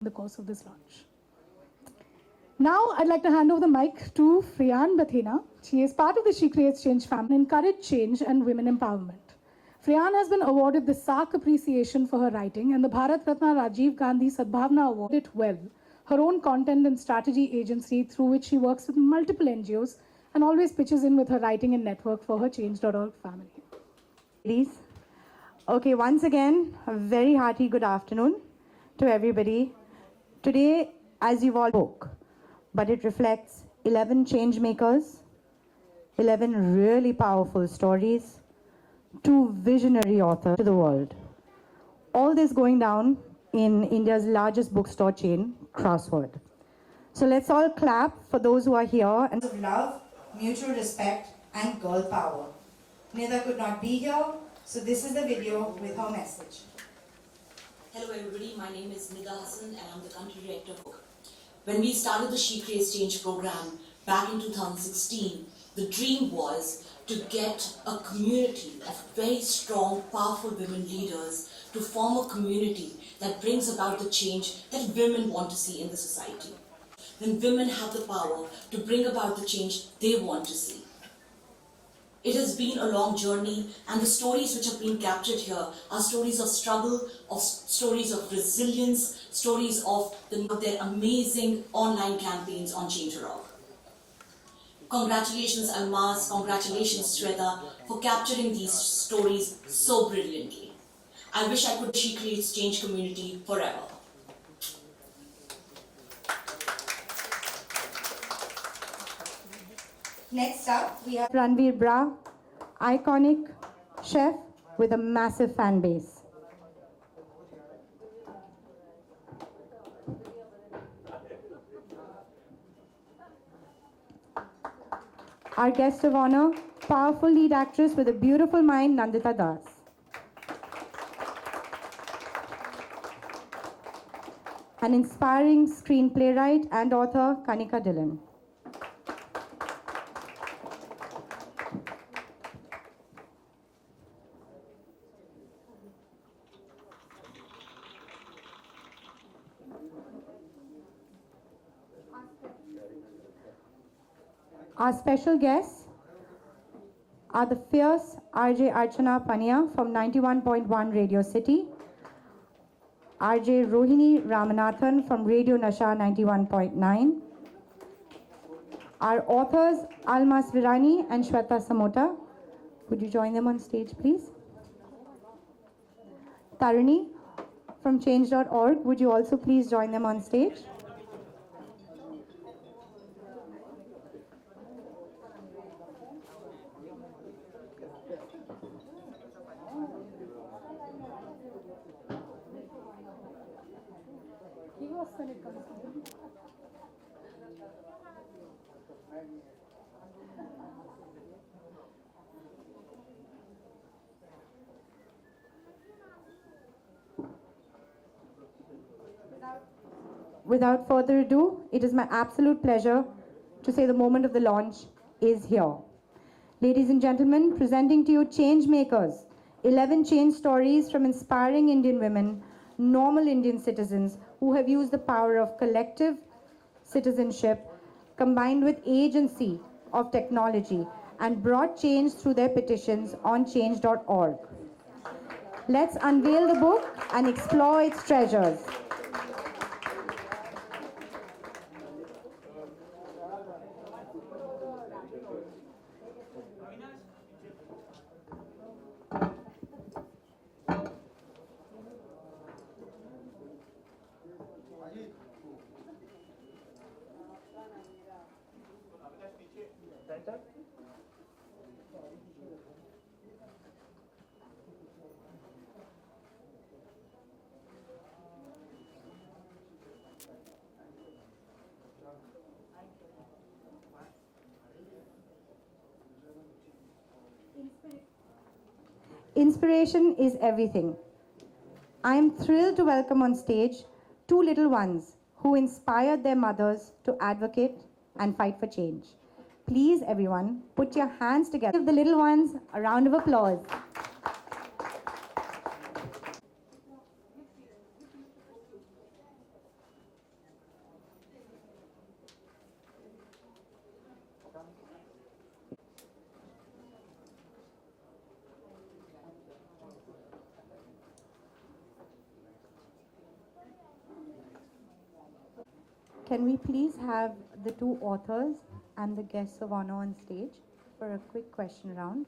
the course of this launch. Now, I'd like to hand over the mic to Friyan Bathena. She is part of the She Creates Change family, encourage change and women empowerment. Friyan has been awarded the SARC Appreciation for her writing and the Bharat Ratna Rajiv Gandhi Sadbhavna Award. It well, her own content and strategy agency through which she works with multiple NGOs and always pitches in with her writing and network for her Change.org family. Please. Okay, once again, a very hearty good afternoon to everybody. Today, as you've all spoke, but it reflects 11 change makers, 11 really powerful stories, 2 visionary authors to the world. All this going down in India's largest bookstore chain, Crossword. So let's all clap for those who are here and of love, mutual respect, and girl power. Nida could not be here, so this is the video with her message. Hello everybody, my name is Nida Hassan and I'm the country director of Book. When we started the She Creates Change program back in 2016, the dream was to get a community of very strong, powerful women leaders to form a community that brings about the change that women want to see in the society. Then women have the power to bring about the change they want to see. It has been a long journey, and the stories which have been captured here are stories of struggle, stories of resilience, stories of their amazing online campaigns on Change.org. Congratulations Almaz, congratulations Shweta for capturing these stories so brilliantly. I wish I could She Creates Change community forever. Next up, we have Ranveer Bra, iconic chef with a massive fan base. Our guest of honor, powerful lead actress with a beautiful mind, Nandita Das. An inspiring screenplaywright and author, Kanika Dillon. Our special guests are the fierce RJ Archana Pania from 91.1 Radio City, RJ Rohini Ramanathan from Radio Nasha 91.9, our authors Almas Virani and Shweta Samota. Would you join them on stage, please? Tarani from Change.org, would you also please join them on stage? Without further ado, it is my absolute pleasure to say the moment of the launch is here. Ladies and gentlemen, presenting to you Change Makers, 11 change stories from inspiring Indian women, normal Indian citizens who have used the power of collective citizenship combined with agency of technology and brought change through their petitions on Change.org. Let's unveil the book and explore its treasures. Inspiration is everything. I am thrilled to welcome on stage 2 little ones who inspired their mothers to advocate and fight for change. Please, everyone, put your hands together. Give the little ones a round of applause. Can we please have the two authors and the guests of honor on stage for a quick question round?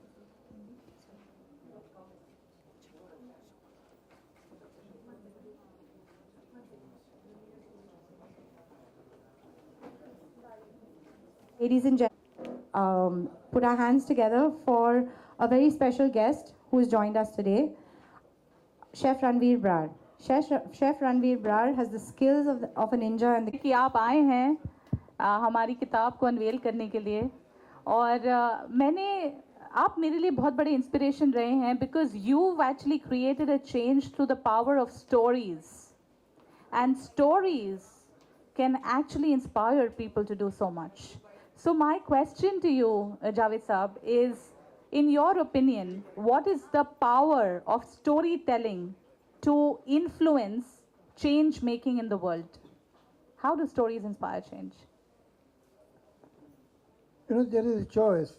Ladies and gentlemen, put our hands together for a very special guest who has joined us today, Chef Ranveer Brar. Chef Ranveer Brar has the skills of a ninja and the कि आप आए हैं हमारी किताब को unwell करने के लिए और आप मेरे लिए बहुत बड़े इंस्पिरेशन रहे हैं because you actually created a change through the power of stories and stories can actually inspire people to do so much. So my question to you, Javed Saab, is, in your opinion, what is the power of storytelling to influence change making in the world? How do stories inspire change? You know, there is a choice.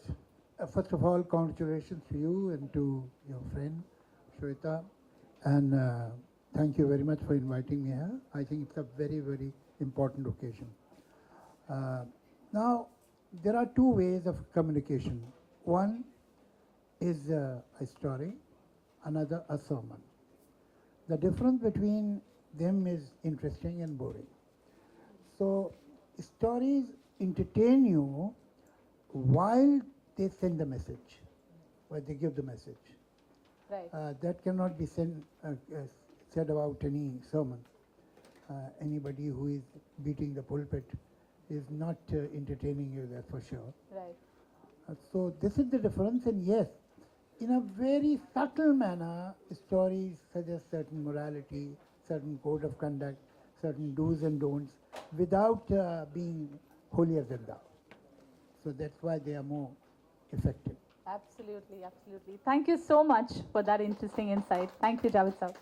First of all, congratulations to you and to your friend, Shweta. And thank you very much for inviting me here. I think it's a very, very important occasion. Now, there are two ways of communication. One is a story, another a sermon. The difference between them is interesting and boring. So, stories entertain you while they send the message, while they give the message. Right. That cannot be said about any sermon. Anybody who is beating the pulpit is not entertaining you, that's for sure. Right. So this is the difference, and yes, in a very subtle manner, stories suggest certain morality, certain code of conduct, certain do's and don'ts, without being holier than thou. So that's why they are more effective. Absolutely, absolutely. Thank you so much for that interesting insight. Thank you, Javed Saab.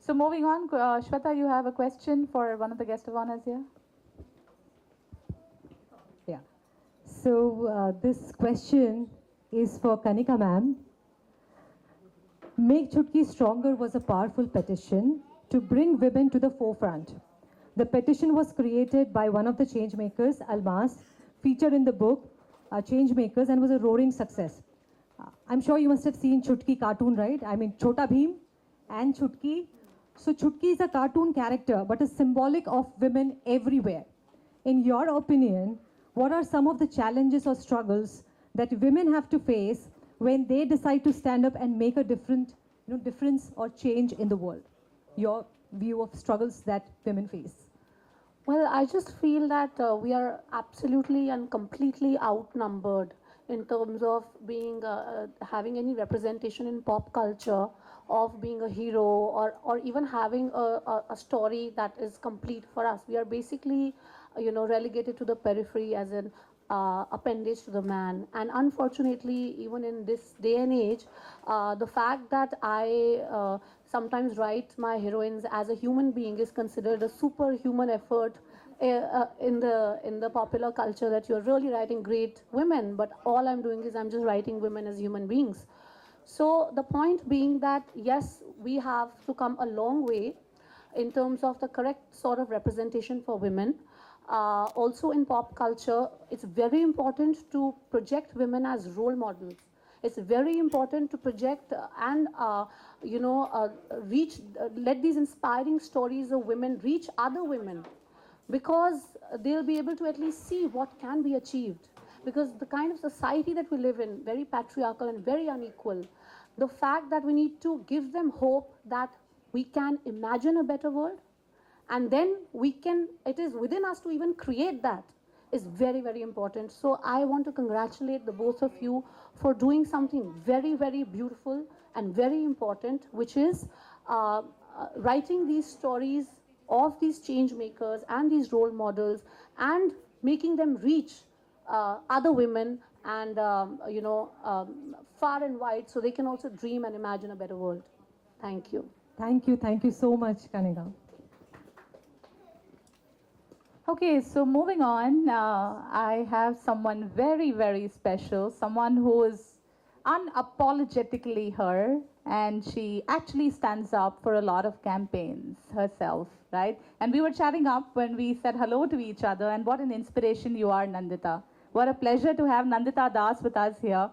So moving on, Shweta, you have a question for one of the guest of honors here? Yeah. So this question is for Kanika ma'am. Make Chutki Stronger was a powerful petition to bring women to the forefront. The petition was created by one of the change makers, Almas, featured in the book Change Makers, and was a roaring success. I'm sure you must have seen Chutki cartoon, right? I mean, Chota Bheem and Chutki. So Chutki is a cartoon character, but is symbolic of women everywhere. In your opinion, what are some of the challenges or struggles that women have to face when they decide to stand up and make a difference or change in the world? Your view of struggles that women face. Well, I just feel that we are absolutely and completely outnumbered in terms of being having any representation in pop culture of being a hero or even having a story that is complete for us. We are basically, relegated to the periphery as an appendage to the man. And unfortunately, even in this day and age, the fact that I sometimes write my heroines as a human being is considered a superhuman effort in the popular culture, that you're really writing great women, but all I'm doing is I'm just writing women as human beings. So the point being that, yes, we have to come a long way in terms of the correct sort of representation for women. Also in pop culture, it's very important to project women as role models. It's very important to project let these inspiring stories of women reach other women, because they'll be able to at least see what can be achieved. Because the kind of society that we live in, very patriarchal and very unequal, the fact that we need to give them hope that we can imagine a better world, and then it is within us to even create that, is very, very important. So I want to congratulate the both of you for doing something very, very beautiful and very important, which is writing these stories of these change makers and these role models and making them reach other women and far and wide, so they can also dream and imagine a better world. Thank you. Thank you so much, Kanika. Okay, so moving on, I have someone very, very special, someone who is unapologetically her, and she actually stands up for a lot of campaigns herself, right? And we were chatting up when we said hello to each other, and what an inspiration you are, Nandita. What a pleasure to have Nandita Das with us here.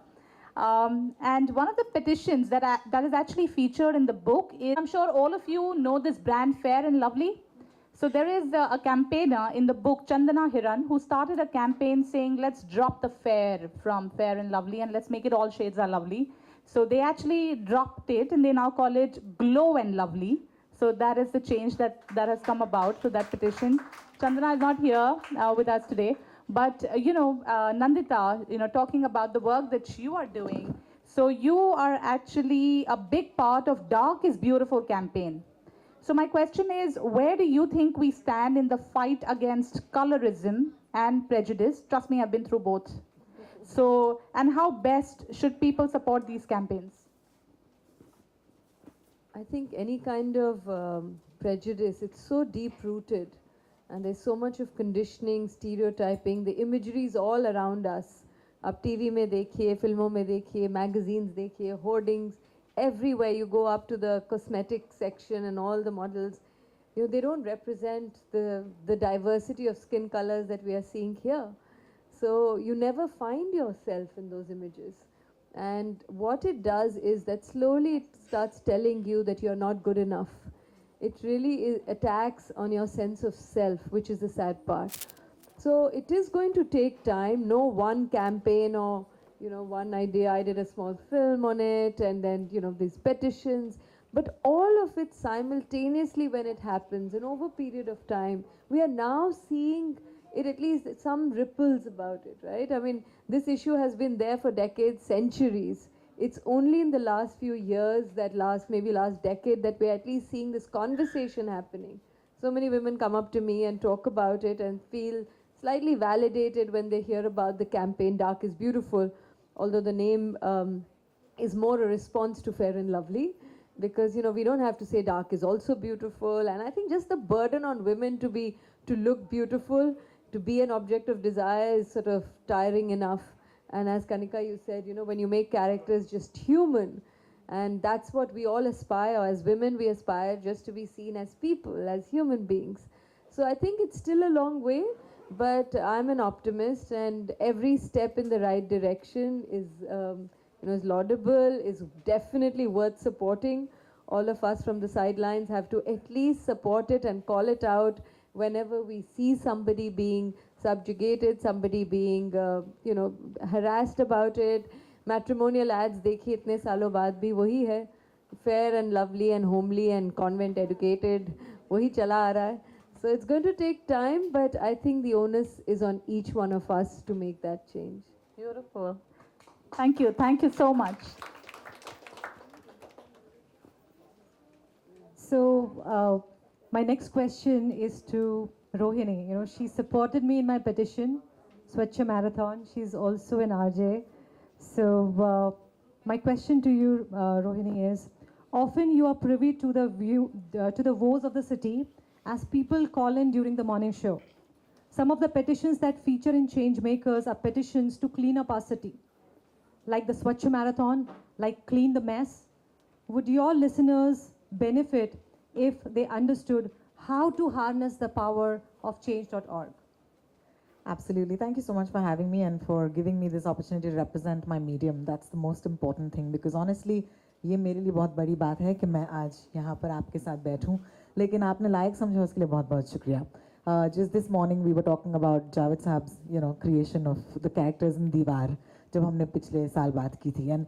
And one of the petitions that is actually featured in the book is, I'm sure all of you know this brand Fair and Lovely. So there is a campaigner in the book, Chandana Hiran, who started a campaign saying, let's drop the fair from Fair and Lovely and let's make it all shades are lovely. So they actually dropped it and they now call it Glow and Lovely. So that is the change that has come about through that petition. Chandana is not here with us today. But, Nandita, talking about the work that you are doing, so you are actually a big part of Dark is Beautiful campaign. So my question is, where do you think we stand in the fight against colorism and prejudice? Trust me, I've been through both. So, and how best should people support these campaigns? I think any kind of prejudice, it's so deep-rooted. And there's so much of conditioning, stereotyping. The imagery is all around us. Up TV mein dekhiye, filmon mein dekhiye, magazines dekhiye, hoardings. Everywhere you go up to the cosmetic section and all the models, they don't represent the diversity of skin colors that we are seeing here. So you never find yourself in those images. And what it does is that slowly it starts telling you that you're not good enough. It really attacks on your sense of self, which is the sad part. So it is going to take time. No one campaign or, one idea. I did a small film on it and then, these petitions. But all of it simultaneously when it happens and over a period of time, we are now seeing it, at least some ripples about it, right? I mean, this issue has been there for decades, centuries. It's only in the last few years, maybe last decade, that we're at least seeing this conversation happening. So many women come up to me and talk about it and feel slightly validated when they hear about the campaign Dark is Beautiful, although the name is more a response to Fair and Lovely, because we don't have to say dark is also beautiful. And I think just the burden on women to look beautiful, to be an object of desire is sort of tiring enough. And as Kanika, you said, when you make characters just human, and that's what we all aspire. As women, we aspire just to be seen as people, as human beings. So I think it's still a long way, but I'm an optimist, and every step in the right direction is laudable, is definitely worth supporting. All of us from the sidelines have to at least support it and call it out whenever we see somebody being subjugated, somebody being, harassed about it. Matrimonial ads dekhi itne saalon baad bhi wahi hai. Fair and lovely and homely and convent educated, wahi chala aa raha hai. So it's going to take time, but I think the onus is on each one of us to make that change. Beautiful. Thank you. Thank you so much. So my next question is to Rohini. She supported me in my petition, Swachh Marathon. She's also an RJ. So my question to you, Rohini, is: often you are privy to the woes of the city as people call in during the morning show. Some of the petitions that feature in Changemakers are petitions to clean up our city, like the Swachh Marathon, like Clean the Mess. Would your listeners benefit if they understood how to harness the power of change.org? Absolutely. Thank you so much for having me and for giving me this opportunity to represent my medium. That's the most important thing, because honestly, ये मेरे लिए बहुत बड़ी बात है कि मैं आज यहाँ पर आपके साथ बैठूँ, लेकिन आपने लायक समझा उसके लिए बहुत बहुत शुक्रिया. Just this morning we were talking about Javed Saab's creation of the characters in Diwar, जब हमने पिछले साल बात की थी. And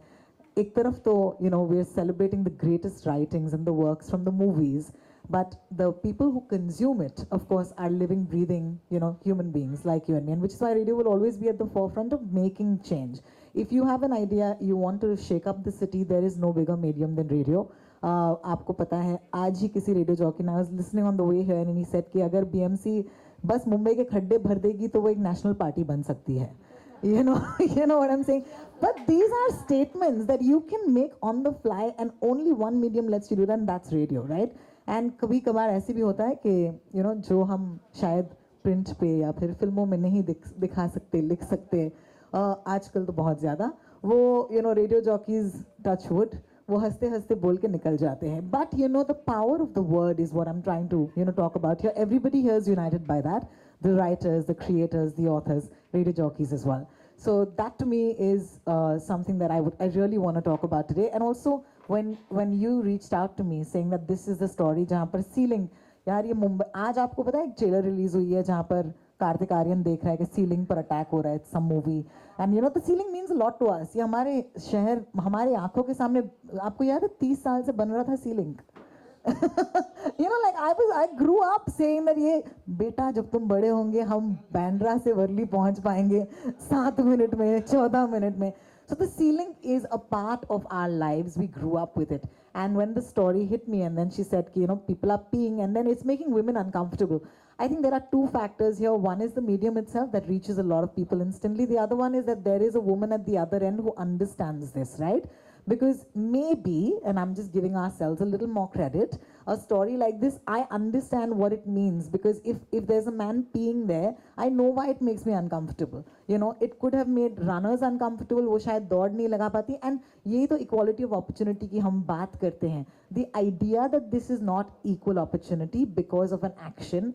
एक तरफ तो we are celebrating the greatest writings and the works from the movies, but the people who consume it, of course, are living, breathing, human beings like you and me, and which is why radio will always be at the forefront of making change. If you have an idea, you want to shake up the city, there is no bigger medium than radio. आपको पता है, आज ही किसी radio jockey ने, I was listening on the way here and he said कि अगर BMC बस मुंबई के खड्डे भर देगी तो वो एक नेशनल पार्टी बन सकती है. You know what I'm saying? But these are statements that you can make on the fly, and only one medium lets you do that, and that's radio, right? And कभी कभार ऐसे भी होता है कि जो हम शायद प्रिंट पे या फिर फिल्मों में नहीं दिखा सकते, लिख सकते, आजकल तो बहुत ज़्यादा वो रेडियो जॉकीज, टच वुड, वो हंसते हंसते बोल के निकल जाते हैं. But you know, the power of the word is what I'm trying to, you know, talk about here. Everybody here is united by that. The writers, the creators, the authors, radio jockeys as well. So that to me is something that I really want to talk about today. And also when you reached out to me saying that this is the story जहाँ पर ceiling, यार ये मुंबई, आज आपको पता है एक trailer release हुई है जहाँ पर कार्तिक आर्यन देख रहा है कि सीलिंग पर अटैक हो रहा है, some movie, and you know the ceiling means a lot to us. ये हमारे शहर, हमारे आंखों के सामने, आपको याद है 30 साल से बन रहा था ceiling. You know, like I grew up saying that ये बेटा जब तुम बड़े होंगे हम बैंड्रा से वर्ली पहुंच पाएंगे 7 मिनट में, 14 मिनट में. So the ceiling is a part of our lives. We grew up with it. And when the story hit me, and then she said, you know, people are peeing, and then it's making women uncomfortable. I think there are two factors here. One is the medium itself that reaches a lot of people instantly. The other one is that there is a woman at the other end who understands this, right? Because maybe, and I'm just giving ourselves a little more credit, a story like this, I understand what it means. Because if there's a man peeing there, I know why it makes me uncomfortable. You know, it could have made runners uncomfortable. वो शायद दौड़ नहीं लगा पाती. And यही तो equality of opportunity की हम बात करते हैं. The idea that this is not equal opportunity because of an action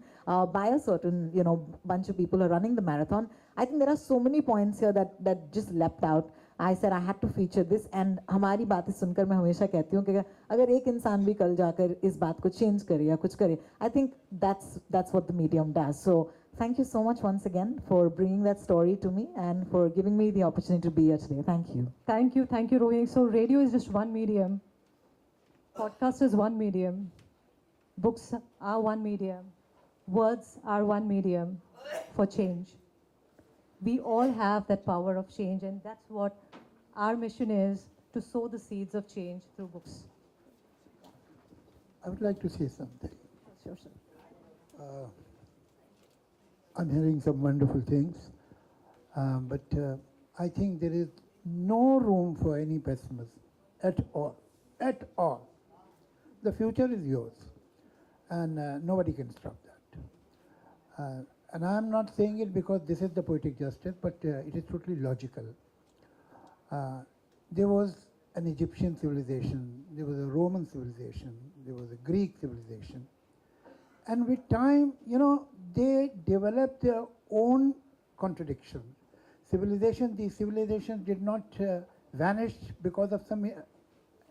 by a certain, you know, bunch of people who are running the marathon. I think there are so many points here that just leapt out. I said I had to feature this, and हमारी बातें सुनकर मैं हमेशा कहती हूँ कि अगर एक इंसान भी कल जाकर इस बात को change करे या कुछ करे, I think that's what the medium does. So thank you so much once again for bringing that story to me and for giving me the opportunity to be here today. Thank you. Thank you, Rohini. So radio is just one medium. Podcast is one medium. Books are one medium. Words are one medium for change. We all have that power of change, and that's what our mission is, to sow the seeds of change through books. I would like to say something. Sure, sir. I'm hearing some wonderful things, but I think there is no room for any pessimism at all. At all. The future is yours, and nobody can stop that. And I'm not saying it because this is the poetic justice, but it is totally logical. There was an Egyptian civilization, there was a Roman civilization, there was a Greek civilization. And with time, you know, they developed their own contradiction. These civilizations did not vanish because of some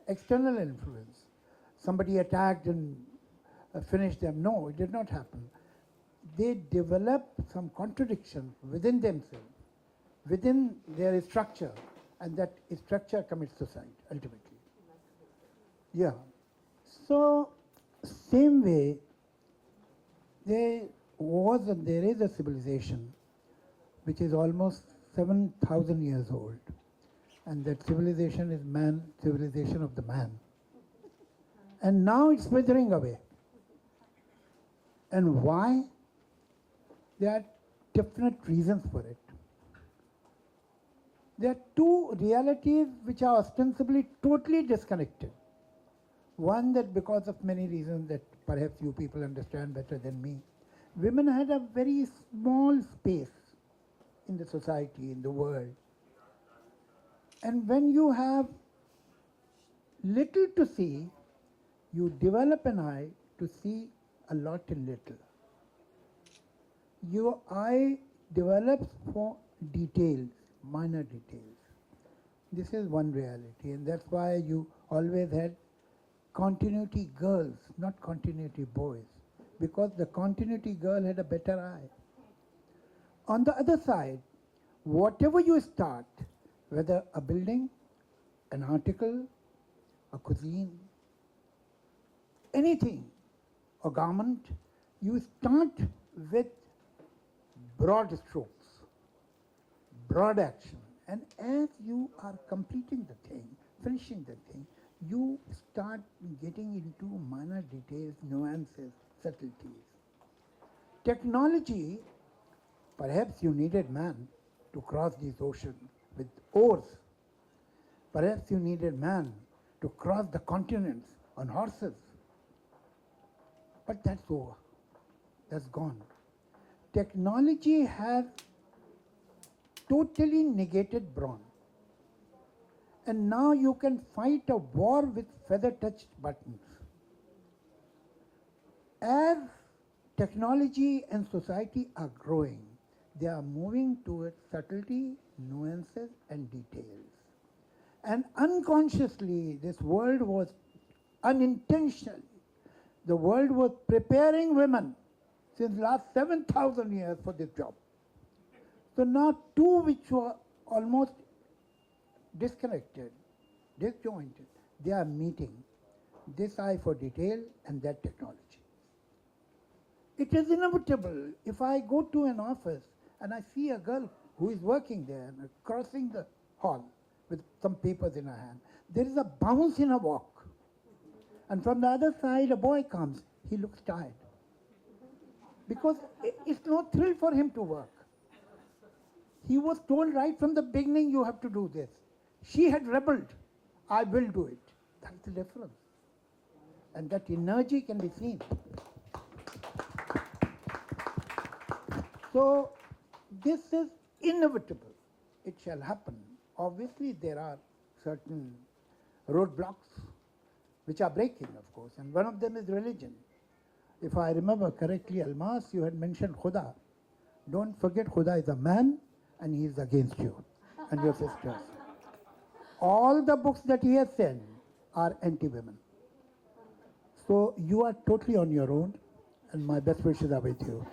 external influence. Somebody attacked and finished them. No, it did not happen. They developed some contradiction within themselves, within their structure, and that structure commits suicide ultimately. Yeah. So, same way, there was and there is a civilization which is almost 7,000 years old, and that civilization is man, civilization of the man. And now it's withering away. And why? There are definite reasons for it. There are two realities which are ostensibly totally disconnected. One, that because of many reasons that perhaps you people understand better than me, women had a very small space in the society, in the world. And when you have little to see, you develop an eye to see a lot in little. Your eye develops for details, minor details. This is one reality, and that's why you always had continuity girls, not continuity boys, because the continuity girl had a better eye. On the other side, whatever you start, whether a building, an article, a cuisine, anything, a garment, you start with broad strokes, broad action. And as you are completing the thing, finishing the thing, you start getting into minor details, nuances, subtleties. Technology, perhaps you needed man to cross these oceans with oars. Perhaps you needed man to cross the continents on horses. But that's over. That's gone. Technology has totally negated brawn. And now you can fight a war with feather-touched buttons. As technology and society are growing, they are moving towards subtlety, nuances, and details. And unconsciously, this world was unintentionally, the world was preparing women since last 7,000 years for this job. So now two which were almost disconnected, disjointed, they are meeting. This eye for detail and that technology. It is inevitable. If I go to an office and I see a girl who is working there and crossing the hall with some papers in her hand, there is a bounce in her walk. And from the other side, a boy comes. He looks tired. Because it's no thrill for him to work. He was told right from the beginning, you have to do this. She had rebelled. I will do it. That's the difference. And that energy can be seen. So this is inevitable. It shall happen. Obviously, there are certain roadblocks which are breaking, of course, and one of them is religion. If I remember correctly, Almas, you had mentioned Khuda. Don't forget Khuda is a man and he is against you and your sisters. All the books that he has sent are anti-women. So you are totally on your own and my best wishes are with you.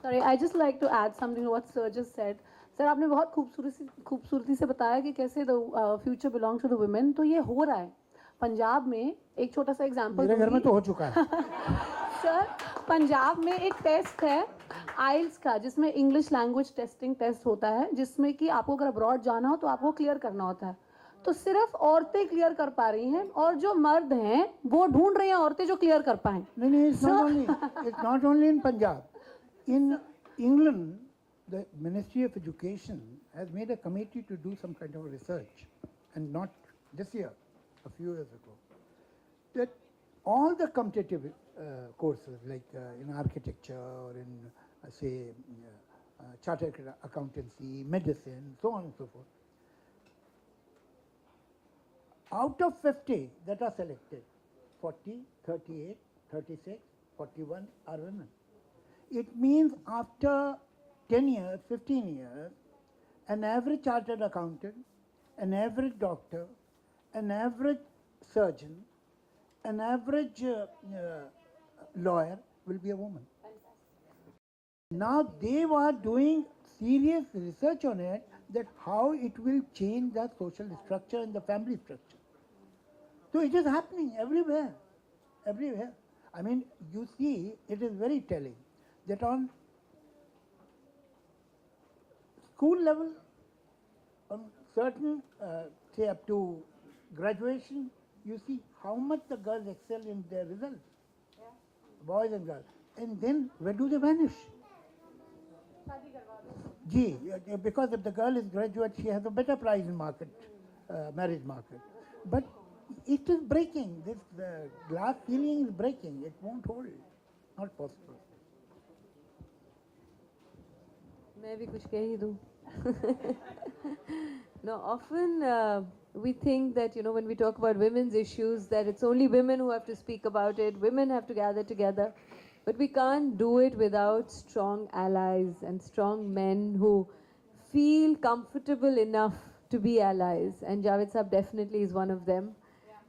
Sorry, I just like to add something to what Sir just said. Sir आपने बहुत खूबसूरती से बताया कि कैसे the future belongs to the women. तो ये हो रहा है पंजाब में. एक छोटा सा एग्जांपल मेरे घर में तो हो चुका है. सर पंजाब में एक टेस्ट है आइल्स का जिसमें इंग्लिश लैंग्वेज टेस्टिंग टेस्ट होता है जिसमें कि आपको अगर अब्रॉड जाना हो तो आपको क्लियर करना होता है. तो सिर्फ औरतें क्लियर कर पा रही हैं और जो मर्द हैं वो ढूंढ रहे हैं औरतें जो क्लियर कर पाएं. नहीं, it's not only in Punjab. In England, the Ministry of Education has made a committee to do some kind of research, and not this year, a few years ago, that all the competitive courses like in architecture or in, say, chartered accountancy, medicine, so on and so forth, out of 50 that are selected, 40, 38, 36, 41 are women. It means after 10 years, 15 years, an average chartered accountant, an average doctor, an average surgeon, an average lawyer will be a woman. Now they were doing serious research on it, that how it will change the social structure and the family structure. So it is happening everywhere, everywhere. I mean, you see, it is very telling that on school level, on certain, say up to graduation, you see how much the girls excel in their results, boys and girls. And then where do they vanish? Gee, because if the girl is graduate, she has a better price in market, marriage market. But it is breaking. This glass ceiling is breaking. It won't hold. Not possible. मैं भी कुछ कह ही दूँ. No, often we think that, you know, when we talk about women's issues, that it's only women who have to speak about it, women have to gather together. But we can't do it without strong allies and strong men who feel comfortable enough to be allies. And Javed Saab definitely is one of them.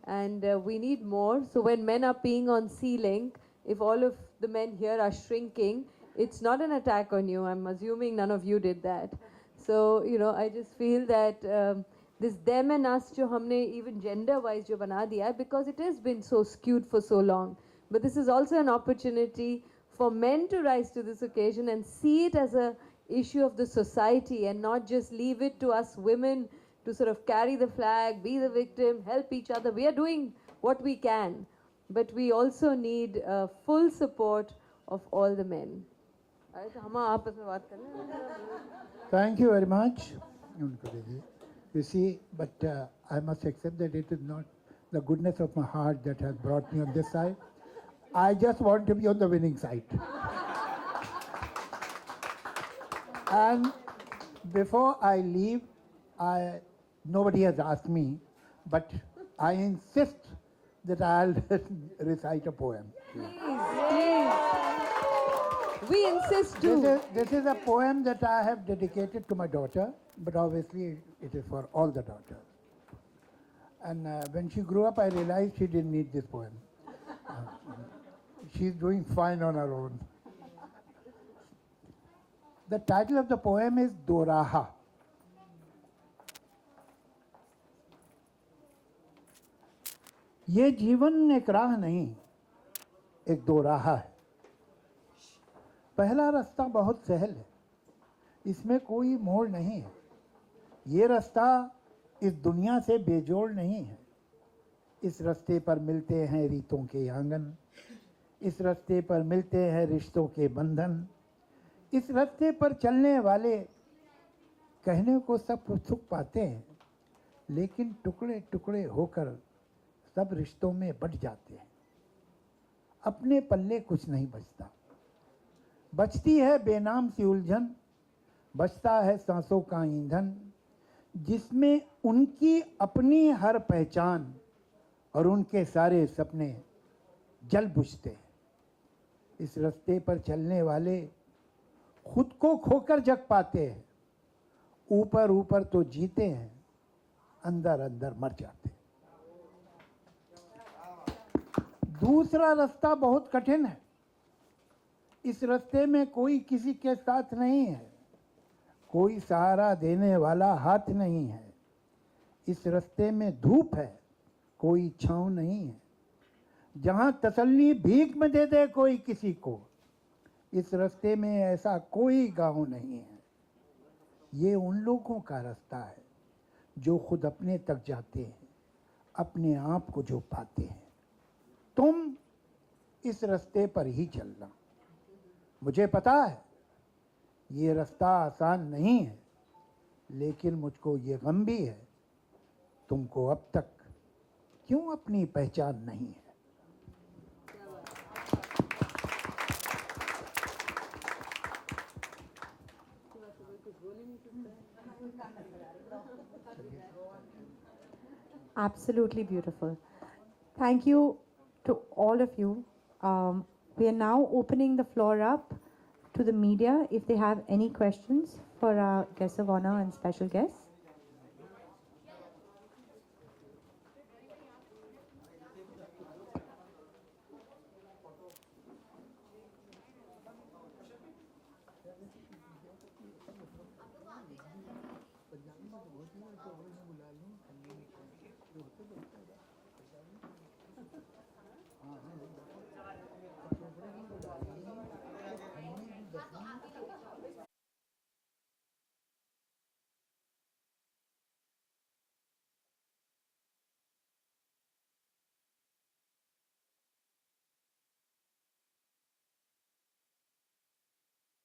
And we need more. So when men are peeing on C-Link, if all of the men here are shrinking, it's not an attack on you. I'm assuming none of you did that. So, you know, I just feel that this them and us, jo humne even gender-wise jo bana diya hai, because it has been so skewed for so long. But this is also an opportunity for men to rise to this occasion and see it as a issue of the society and not just leave it to us women to sort of carry the flag, be the victim, help each other. We are doing what we can, but we also need full support of all the men. Thank you very much. You see, but I must accept that it is not the goodness of my heart that has brought me on this side. I just want to be on the winning side. And Before I leave, nobody has asked me, but I insist that I'll recite a poem. Please. We insist too. This is a poem that I have dedicated to my daughter, but obviously it is for all the daughters. And when she grew up, I realized she didn't need this poem. She's doing fine on her own. The title of the poem is Doraha. ये जीवन एक राह नहीं, एक दोराहा है। पहला रास्ता बहुत सहल है, इसमें कोई मोड़ नहीं है। ये रास्ता इस दुनिया से बेजोड़ नहीं है। इस रास्ते पर मिलते हैं रीतों के आंगन, इस रास्ते पर मिलते हैं रिश्तों के बंधन। इस रास्ते पर चलने वाले कहने को सब सुख पाते हैं, लेकिन टुकड़े टुकड़े होकर सब रिश्तों में बट जाते हैं। अपने पल्ले कुछ नहीं बचता, बचती है बेनाम सी उलझन, बचता है सांसों का ईंधन, जिसमें उनकी अपनी हर पहचान और उनके सारे सपने जल बुझते हैं। इस रास्ते पर चलने वाले खुद को खोकर जग पाते हैं, ऊपर ऊपर तो जीते हैं, अंदर अंदर मर जाते हैं। दूसरा रास्ता बहुत कठिन है, इस रास्ते में कोई किसी के साथ नहीं है, कोई सहारा देने वाला हाथ नहीं है। इस रास्ते में धूप है, कोई छांव नहीं है, जहां तसल्ली भीख में दे दे कोई किसी को। इस रास्ते में ऐसा कोई गांव नहीं है। ये उन लोगों का रास्ता है जो खुद अपने तक जाते हैं, अपने आप को जो पाते हैं। तुम इस रास्ते पर ही चलना। मुझे पता है ये रास्ता आसान नहीं है, लेकिन मुझको ये गम भी है, तुमको अब तक क्यों अपनी पहचान नहीं है। Absolutely beautiful. Thank you to all of you. We are now opening the floor up to the media if they have any questions for our guests of honor and special guests.